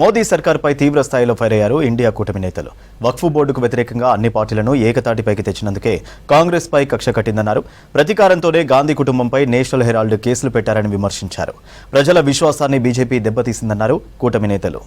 మోదీ సర్కార్పై తీవ్ర స్థాయిలో ఫైర్ అయ్యారు ఇండియా కూటమి నేతలు. వక్ఫ్ బోర్డుకు వ్యతిరేకంగా అన్ని పార్టీలను ఏకతాటిపైకి తెచ్చినందుకే కాంగ్రెస్ పై కక్ష కట్టిందన్నారు. ప్రతీకారంతోనే గాంధీ కుటుంబంపై నేషనల్ హెరాల్డ్ కేసులు పెట్టారని విమర్శించారు. ప్రజల విశ్వాసాన్ని బీజేపీ దెబ్బతీసిందన్నారు కూటమి నేతలు.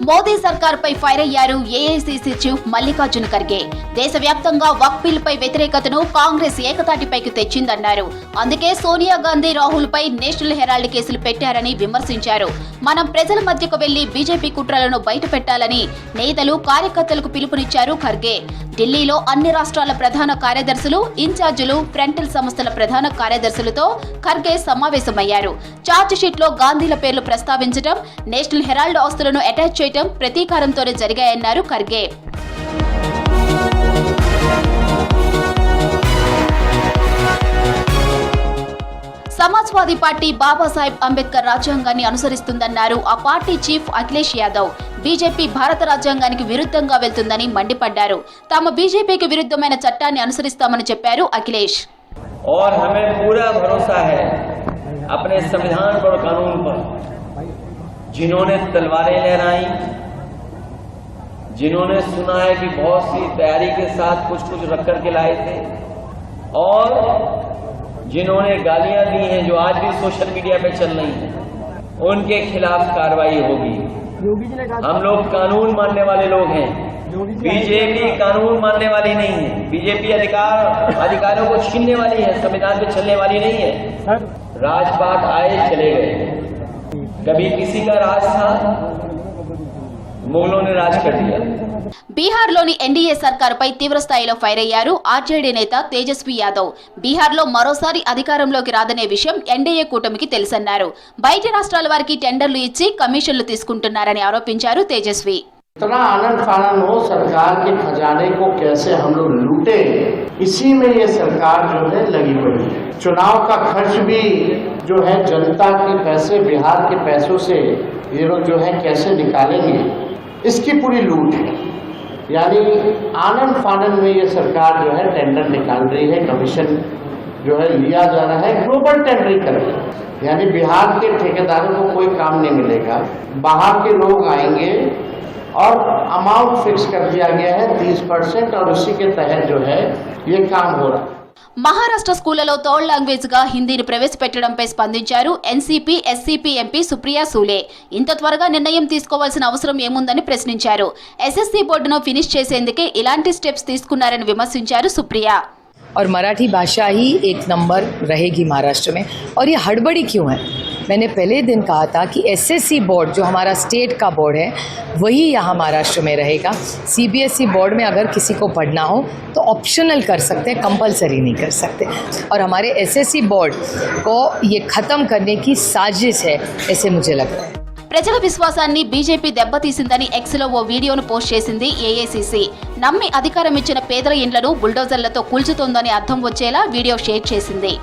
మోదీ సర్కార్ పై ఫైర్ అయ్యారు ఏఐసీసీ చీఫ్ మల్లికార్జున ఖర్గే. దేశవ్యాప్తంగా వక్ఫ్ బిల్ పై వ్యతిరేకతను కాంగ్రెస్ ఏకతాటిపైకి తెచ్చిందన్నారు. అందుకే సోనియా గాంధీ, రాహుల్ పై నేషనల్ హెరాల్డ్ కేసులు పెట్టారని విమర్శించారు. మనం ప్రజల మధ్యకు వెళ్లి బీజేపీ కుట్రలను బయట పెట్టాలని నేతలు, కార్యకర్తలకు పిలుపునిచ్చారు ఖర్గే. ఢిల్లీలో అన్ని రాష్ట్రాల ప్రధాన కార్యదర్శులు, ఇన్ఛార్జీలు, ఫ్రంటల్ సంస్థల ప్రధాన కార్యదర్శులతో ఖర్గే సమావేశమయ్యారు. ఛార్జ్ షీట్ లో గాంధీల పేర్లు ప్రస్తావించడం, నేషనల్ హెరాల్డ్ ఆస్తులను అటాచ్ చేయడం ప్రతీకారంతోనే జరిగాయన్నారు ఖర్గే. సమాజ్వాదీ పార్టీ బాబాసాహెబ్ అంబేద్కర్ రాజ్యాంగాన్ని అనుసరిస్తుందన్నారు ఆ party chief Akhilesh Yadav. BJP భారత రాజ్యాంగానికి విరుద్ధంగా వెళ్తుందని మండిపడ్డారు. తాము బీజేపీకి విరుద్ధమైన చట్టాన్ని అనుసరిస్తామని చెప్పారు అఖిలేష్. और हमें पूरा भरोसा है अपने संविधान पर, कानून पर. जिन्होंने तलवारें लहराई, जिन्होंने सुना है कि बहुत सी तैयारी के साथ कुछ रख कर के लाए थे, और जिन्होंने गालियां दी हैं जो आज भी सोशल मीडिया पे चल रही हैं, उनके खिलाफ कार्रवाई होगी. हम लोग कानून मानने वाले लोग हैं. बीजेपी कानून मानने वाली नहीं है. बीजेपी अधिकारों को छीनने वाली है, संविधान पे चलने वाली नहीं है. राजपाट आए चले गए. कभी किसी का राज था, मुगलों ने राज कर दिया. బీహార్లోని ఎన్డీఏ సర్కారుపై తీవ్ర స్థాయిలో ఫైర్ అయ్యారు ఆర్జేడీ నేత తేజస్వి యాదవ్. బీహార్లో మరోసారి అధికారంలోకి రాదనే విషయం ఎన్డీఏ కూటమికి తెలుసన్నారు. బయటి రాష్ట్రాల వారికి టెండర్లు ఇచ్చి కమిషన్లు తీసుకుంటున్నారని ఆరోపించారు తేజస్వి. इतना आनंद फानन हो सरकार के खजाने को कैसे हम लोग लूटे, इसी में ये सरकार जो है लगी पड़ी है. चुनाव का खर्च भी जो है जनता के पैसे, बिहार के पैसों से ये लोग जो है कैसे निकालेंगे, इसकी पूरी लूट है. यानी आनंद फानन में ये सरकार जो है टेंडर निकाल रही है, कमीशन जो है लिया जा रहा है, ग्लोबल टेंडरिंग कर रही है. यानी बिहार के ठेकेदारों को कोई काम नहीं मिलेगा, बाहर के लोग आएंगे और अमाउंट फिक्स कर दिया गया है 30%, और उसी के तहत जो है ये काम हो रहा है. మహారాష్ట్ర స్కూళ్లలో థర్డ్ లాంగ్వేజ్ గా హిందీని ప్రవేశపెట్టడంపై స్పందించారు NCP, SCP MP Supriya Sule. ఇంత త్వరగా నిర్ణయం తీసుకోవాల్సిన అవసరం ఏముందని ప్రశ్నించారు. ఎస్ఎస్సీ బోర్డును ఫినిష్ చేసేందుకే ఇలాంటి స్టెప్స్ తీసుకున్నారని విమర్శించారు సుప్రియా. और मराठी भाषा ही एक नंबर रहेगी महाराष्ट्र में. और ये हड़बड़ी क्यों है? मैंने पहले दिन कहा था कि एसएससी बोर्ड जो हमारा स्टेट का बोर्ड है वही यहाँ महाराष्ट्र में रहेगा. सीबीएसई बोर्ड में अगर किसी को पढ़ना हो तो ऑप्शनल कर सकते हैं, कंपलसरी नहीं कर सकते. और हमारे एसएससी बोर्ड को ये ख़त्म करने की साजिश है, ऐसे मुझे लगता है. ప్రజల విశ్వాసాన్ని బీజేపీ దెబ్బతీసిందని ఎక్స్లో ఓ వీడియోను పోస్ట్ చేసింది ఏఐసీసీ. నమ్మి అధికారం ఇచ్చిన పేదల ఇండ్లను బుల్డోజర్లతో కూల్చుతోందని అర్థం వచ్చేలా వీడియో షేర్ చేసింది.